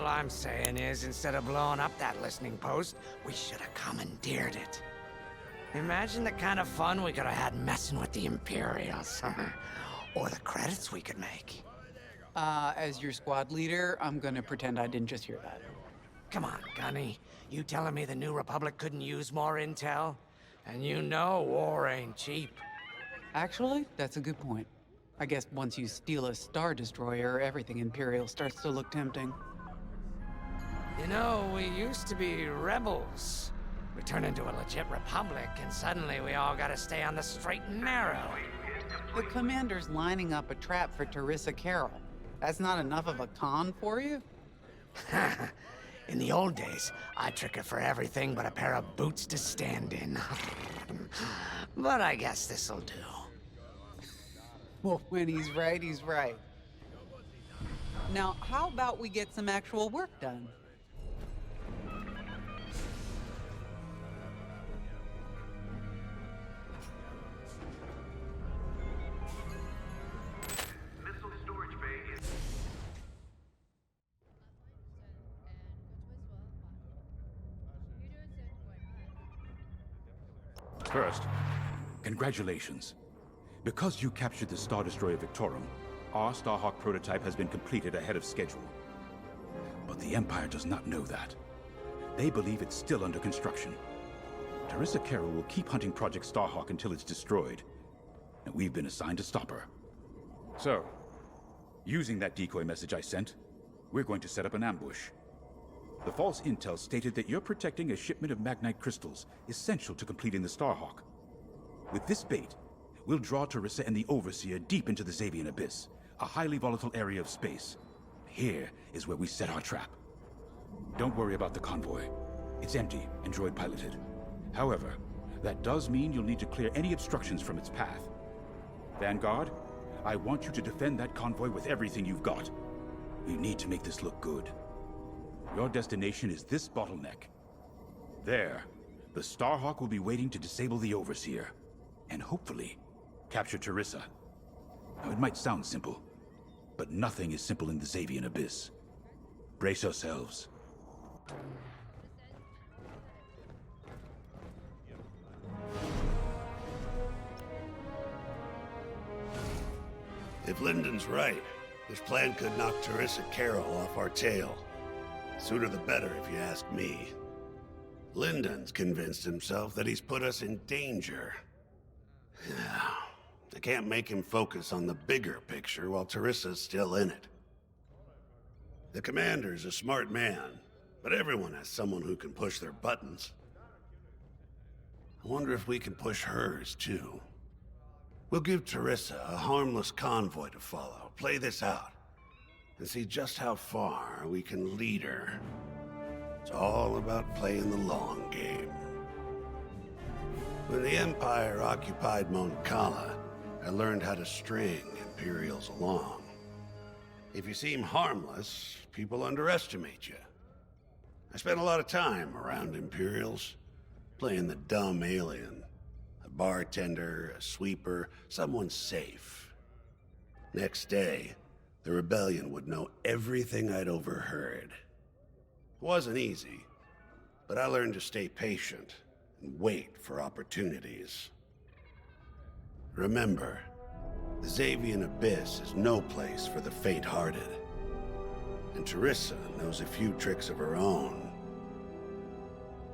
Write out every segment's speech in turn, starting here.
All I'm saying is, instead of blowing up that listening post, we should have commandeered it. Imagine the kind of fun we could have had messing with the Imperials. Or the credits we could make. As your squad leader, I'm gonna pretend I didn't just hear that. Come on, Gunny. You telling me the New Republic couldn't use more intel? And you know war ain't cheap. Actually, that's a good point. I guess once you steal a Star Destroyer, everything Imperial starts to look tempting. You know, we used to be rebels. We turned into a legit republic, and suddenly we all gotta stay on the straight and narrow. The commander's lining up a trap for Teresa Carroll. That's not enough of a con for you? In the old days, I'd trick her for everything but a pair of boots to stand in. But I guess this'll do. Well, when he's right, he's right. Now, how about we get some actual work done? Missile storage bay is... First, congratulations. Because you captured the Star Destroyer Victorum, our Starhawk prototype has been completed ahead of schedule. But the Empire does not know that. They believe it's still under construction. Teresa Carroll will keep hunting Project Starhawk until it's destroyed, and we've been assigned to stop her. So, using that decoy message I sent, we're going to set up an ambush. The false intel stated that you're protecting a shipment of Magnite crystals essential to completing the Starhawk. With this bait, we'll draw Teresa and the Overseer deep into the Xavian Abyss, a highly volatile area of space. Here is where we set our trap. Don't worry about the convoy. It's empty and droid piloted. However, that does mean you'll need to clear any obstructions from its path. Vanguard, I want you to defend that convoy with everything you've got. We need to make this look good. Your destination is this bottleneck. There, the Starhawk will be waiting to disable the Overseer, and hopefully, capture Teresa. Now, it might sound simple, but nothing is simple in the Xavian Abyss. Brace yourselves. If Lyndon's right, this plan could knock Teresa Carroll off our tail. Sooner the better, if you ask me. Lyndon's convinced himself that he's put us in danger. I can't make him focus on the bigger picture while Teresa's still in it. The commander's a smart man, but everyone has someone who can push their buttons. I wonder if we can push hers, too. We'll give Teresa a harmless convoy to follow, play this out, and see just how far we can lead her. It's all about playing the long game. When the Empire occupied Mon Cala, I learned how to string Imperials along. If you seem harmless, people underestimate you. I spent a lot of time around Imperials, playing the dumb alien. A bartender, a sweeper, someone safe. Next day, the rebellion would know everything I'd overheard. It wasn't easy, but I learned to stay patient and wait for opportunities. Remember, the Xavian Abyss is no place for the faint-hearted. And Teresa knows a few tricks of her own.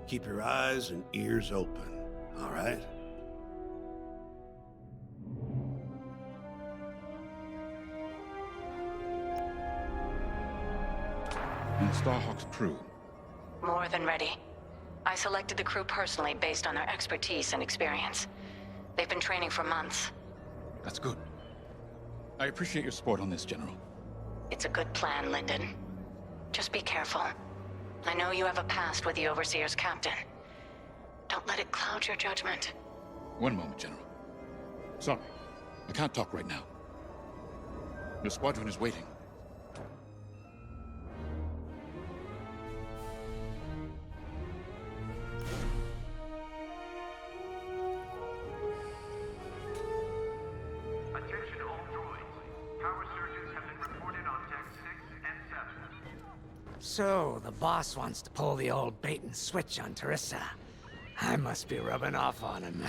Keep your eyes and ears open, all right? And the Starhawk's crew. More than ready. I selected the crew personally based on their expertise and experience. They've been training for months. That's good. I appreciate your support on this, General. It's a good plan, Lyndon. Just be careful. I know you have a past with the Overseer's captain. Don't let it cloud your judgment. One moment, General. Sorry, I can't talk right now. The Squadron is waiting. Attention all droids. Power surges have been reported on Deck 6 and 7. So, the boss wants to pull the old bait and switch on Teresa. I must be rubbing off on him.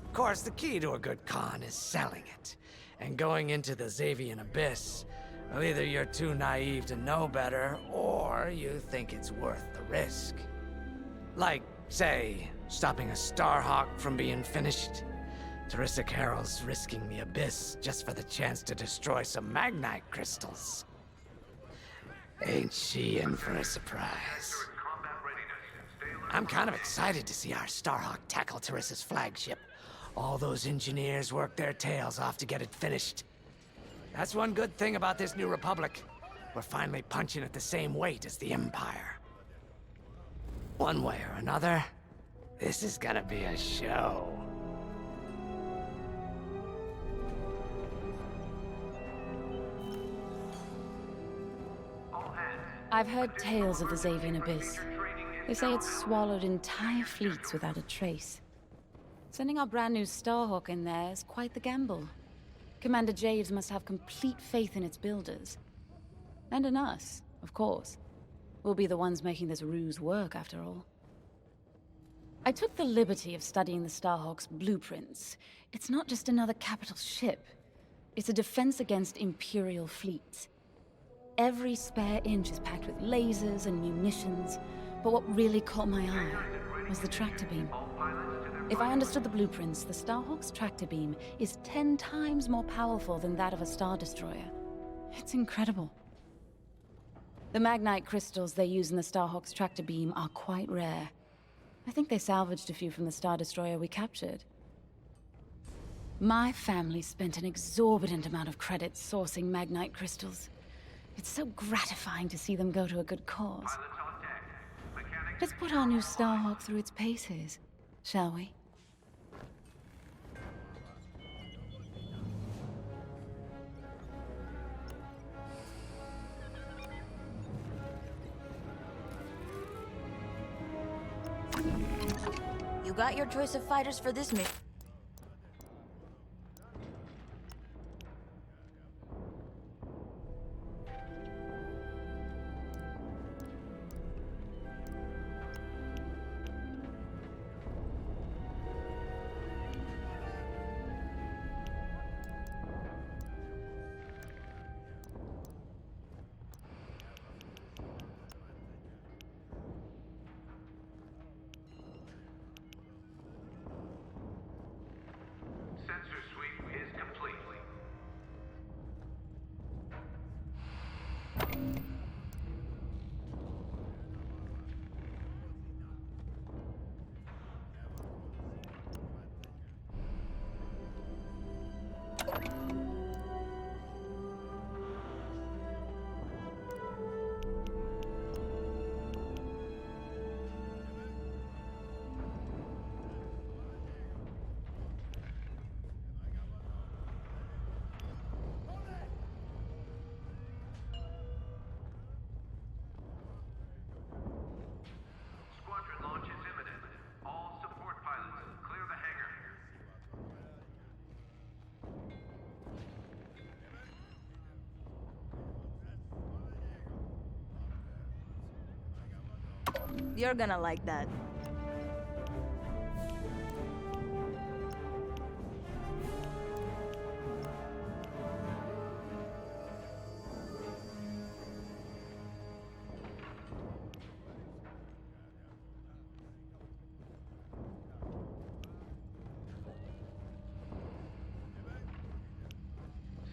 Of course, the key to a good con is selling it. And going into the Xavian Abyss, well, either you're too naive to know better, or you think it's worth the risk. Like, say, stopping a Starhawk from being finished. Teresa Carroll's risking the Abyss just for the chance to destroy some Magnite crystals. Ain't she in for a surprise? I'm kind of excited to see our Starhawk tackle Teresa's flagship. All those engineers work their tails off to get it finished. That's one good thing about this new Republic. We're finally punching at the same weight as the Empire. One way or another, this is gonna be a show. I've heard tales of the Xavian Abyss. They say it's swallowed entire fleets without a trace. Sending our brand new Starhawk in there is quite the gamble. Commander Javes must have complete faith in its builders. And in us, of course. We'll be the ones making this ruse work, after all. I took the liberty of studying the Starhawk's blueprints. It's not just another capital ship. It's a defense against Imperial fleets. Every spare inch is packed with lasers and munitions, but what really caught my eye was the tractor beam. If I understood the blueprints, the Starhawk's tractor beam is 10 times more powerful than that of a Star Destroyer. It's incredible. The Magnite crystals they use in the Starhawk's tractor beam are quite rare. I think they salvaged a few from the Star Destroyer we captured. My family spent an exorbitant amount of credits sourcing Magnite crystals. It's so gratifying to see them go to a good cause. Let's put our new Starhawk through its paces, shall we? You got your choice of fighters for this mission. Sensor sweep is complete. Squadron launch is imminent. All support pilots, clear the hangar. You're gonna like that.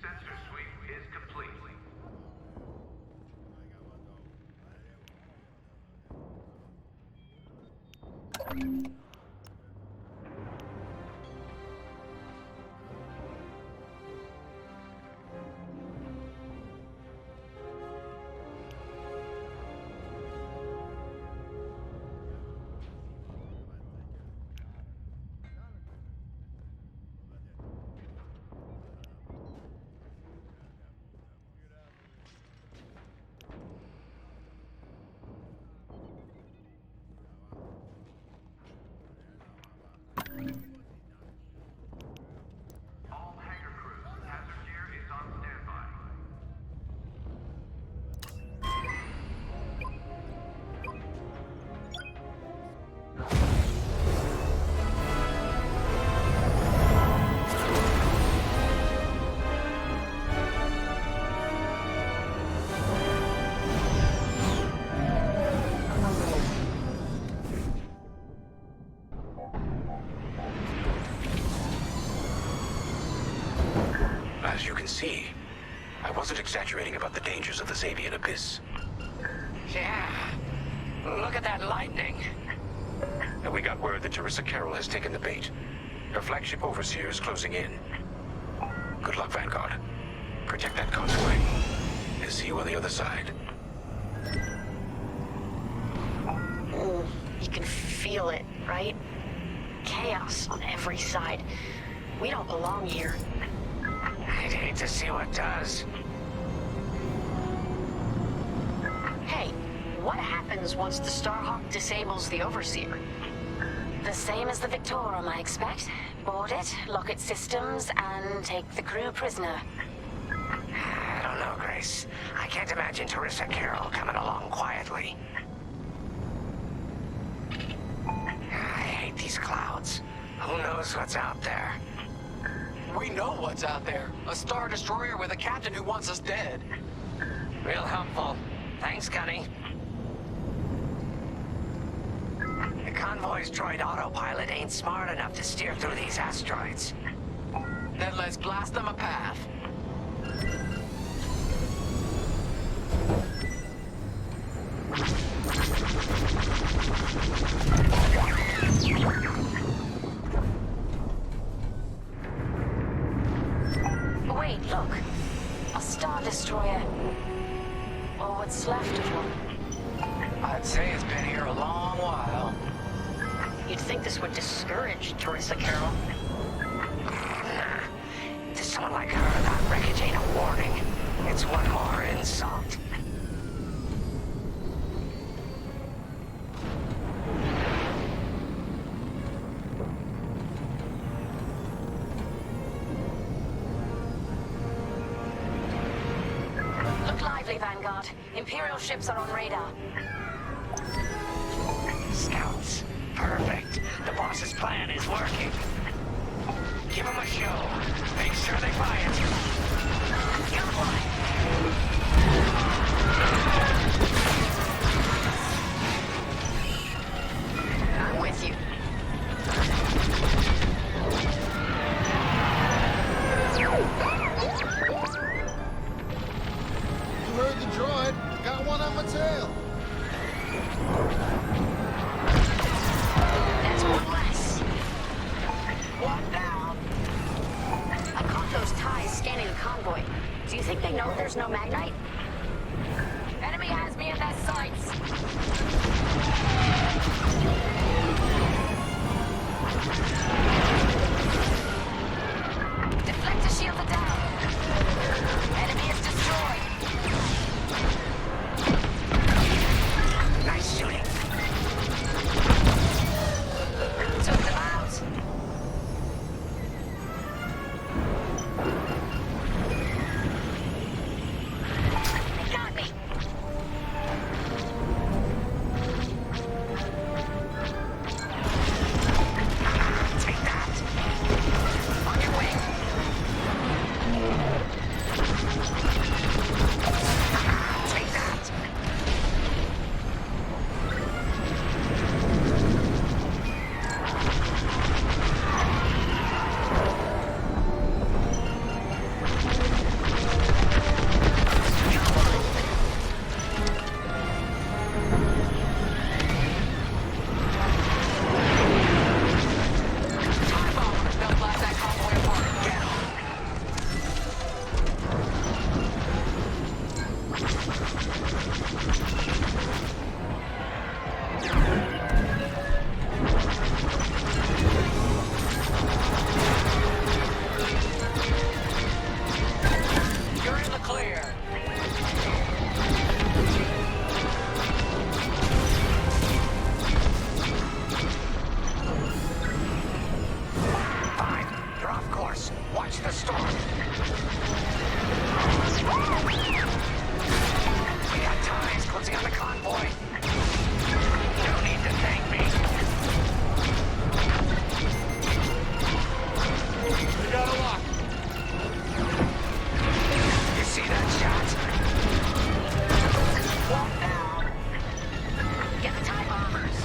Sensor sweep is complete. As you can see, I wasn't exaggerating about the dangers of the Xavian Abyss. Yeah. Look at that lightning. And we got word that Teresa Carroll has taken the bait. Her flagship Overseer is closing in. Good luck, Vanguard. Protect that convoy. And see you on the other side. You can feel it, right? Chaos on every side. We don't belong here. I'd hate to see what does. Hey, what happens once the Starhawk disables the Overseer? The same as the Victorum, I expect. Board it, lock its systems, and take the crew prisoner. I don't know, Grace. I can't imagine Teresa Carroll coming along quietly. I hate these clouds. Who knows what's out there? We know what's out there. A Star Destroyer with a captain who wants us dead. Real helpful. Thanks, Gunny. The convoy's droid autopilot ain't smart enough to steer through these asteroids. Then let's blast them a path. Wait, look. A Star Destroyer. Or what's left of one. I'd say it's been here a long while. You'd think this would discourage Teresa Carroll. To someone like her, that wreckage ain't a warning. It's one more insult. Look lively, Vanguard. Imperial ships are on radar. Scouts. Perfect. The boss's plan is working. Give them a show. Make sure they buy it. Come on. I'm with you. You heard the droid. Got one on my tail. That's one less. One down. I caught those ties scanning the convoy. Do you think they know there's no Magnite? Enemy has me in their sights. Deflector shields are down. Enemy is destroyed. Nice shooting. Took them out. They got me. Take that. On your way. Take that. Time bomb. They'll blast that convoy apart. Get 'em. You're in the clear. Fine. You're off course. Watch the storm. We got ties closing on the convoy. No need to thank me. We got a lock. You see that shot? One down. Get the time bombers.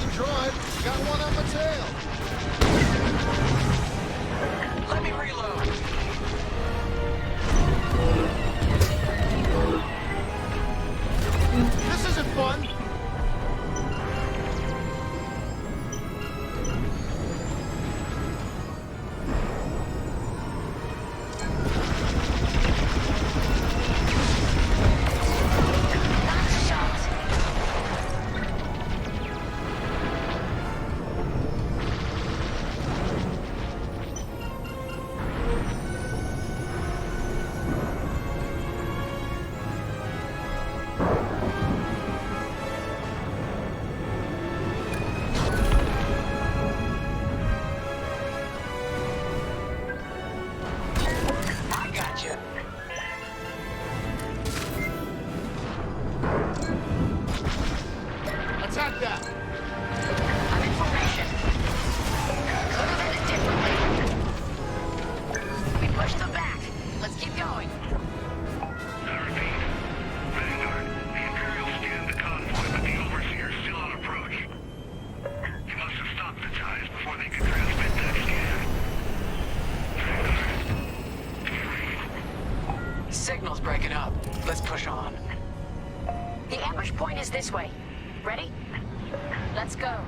the droid. Got one on my tail. Let me reload. This isn't fun. Nice shot. I got you. Attack that. I'm in formation. Could have ended differently. We pushed them back. Let's keep going. Vanguard, the Imperial scanned the convoy, but the Overseer's still on approach. He must have stopped the ties before they could transmit that scan. Signal's breaking up. Let's push on. The ambush point is this way. Ready? Let's go.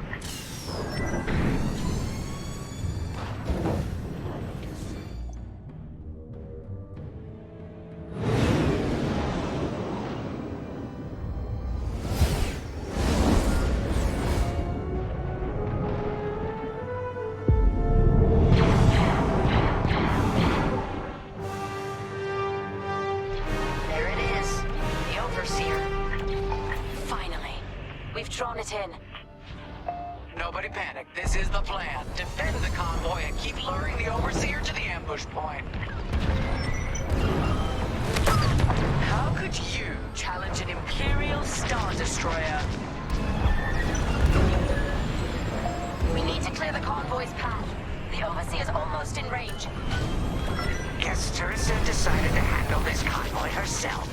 There it is. The Overseer. Finally. We've drawn it in. Nobody panic. This is the plan. Defend the convoy and keep luring the Overseer to the ambush point. How could you challenge an Imperial Star Destroyer? We need to clear the convoy's path. The Overseer's almost in range. Guess Teresa decided to handle this convoy herself.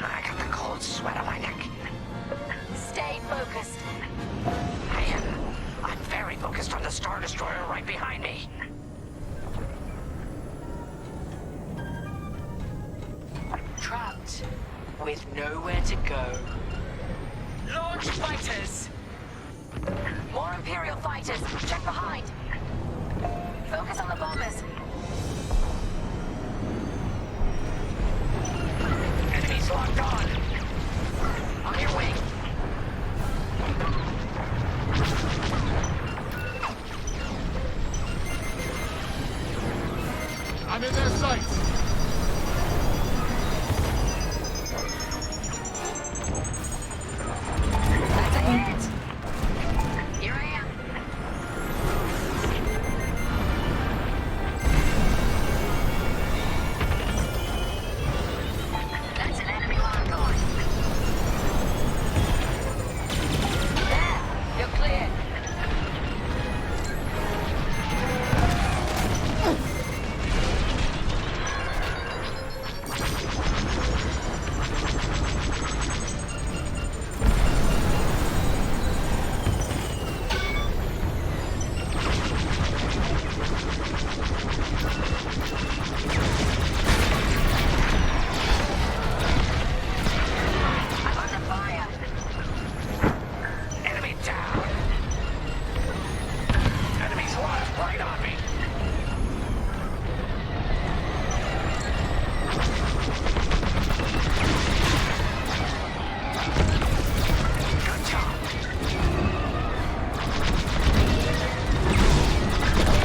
I got the cold sweat on my neck. Stay focused. I'm very focused on the Star Destroyer right behind me. Trapped with nowhere to go. Launch fighters! More Imperial fighters. Check behind. Focus on the bombers. Enemies locked on. On your wing. I'm in their sights. That's a hit. Here I am. That's an enemy lock on. There. You're clear. I'm under fire. Enemy down. Enemies locked right on me. Good job.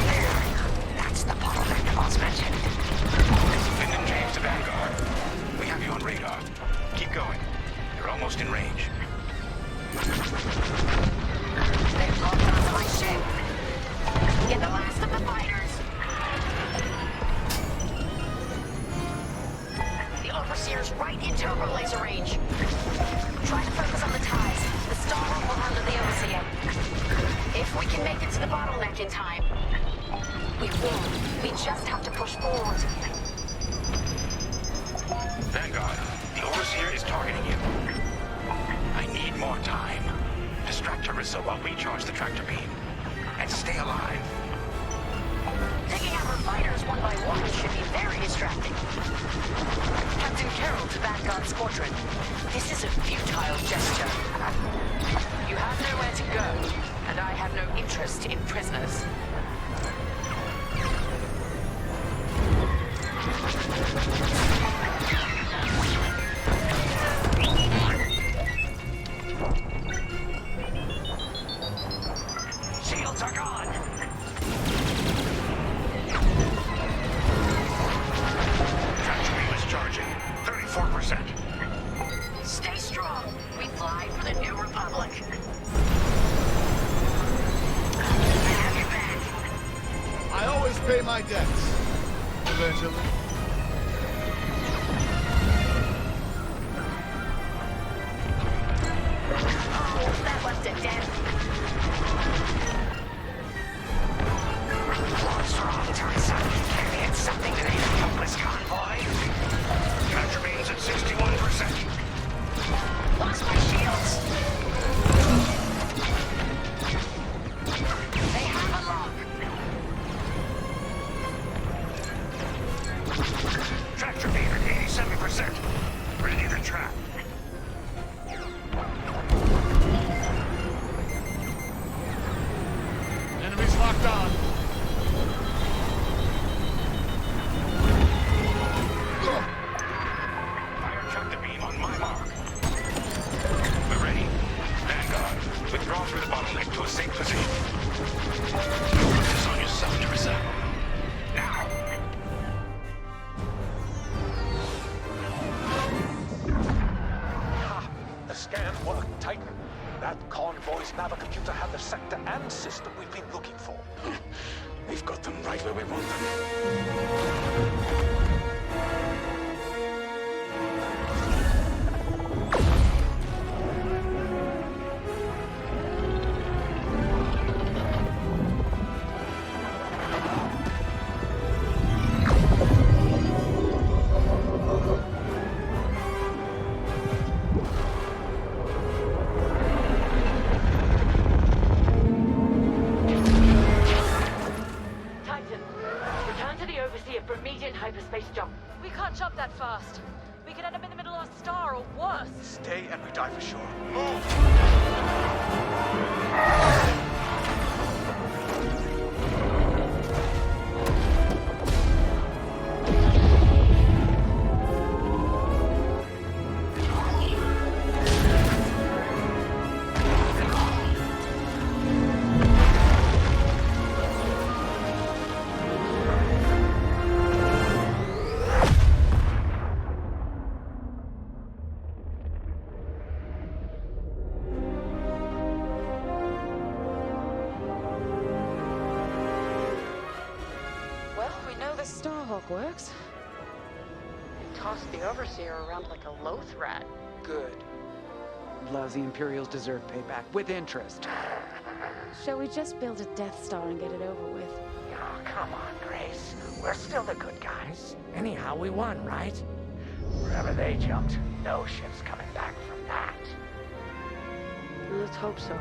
There. That's the bottleneck the boss mentioned. Finn and James to Vanguard. We have you on radar. Keep going. You're almost in range. They've locked onto my ship. Get the last of the fighters. The Overseer's right in turbo laser range. Try to focus on the ties. The Star will handle the Overseer. If we can make it to the bottleneck in time. We win. We just have to push forward. Vanguard, the Overseer is targeting you. I need more time. Distract Teresa while we charge the tractor beam. And stay alive. Taking out our fighters one by one should be very distracting. Captain Carroll to Vanguard Squadron. This is a futile gesture. You have nowhere to go, and I have no interest in prisoners. Shields are gone! Tractor beam is charging. 34%. Stay strong. We fly for the New Republic. I have your back. I always pay my debts. Eventually. Oh, that was a death. What's wrong, Teresa? Can we hit something to the helpless convoy? Tractor beam's at 61%. Lost my shields. They have a lock. Tractor beam at 87%. Ready to trap. Enemies locked on. Fire tractor beam on my mark. We're ready. Vanguard, withdraw through the bottleneck to a safe position. Put this on yourself, Teresa. Now! The scan worked, Titan. That convoy's navicomputer had the sector and system we've been looking for. We've got them right where we want them. Titan, return to the Overseer for immediate hyperspace jump. We can't jump that fast. We could end up in the middle of a star or worse. Stay and we die for sure. Well, we know the Starhawk works. Toss the Overseer around like a loath rat. Good. Lousy Imperials deserve payback with interest. Shall we just build a Death Star and get it over with? Oh, come on, Grace. We're still the good guys. Anyhow, we won, right? Wherever they jumped, no ship's coming back from that. Let's hope so.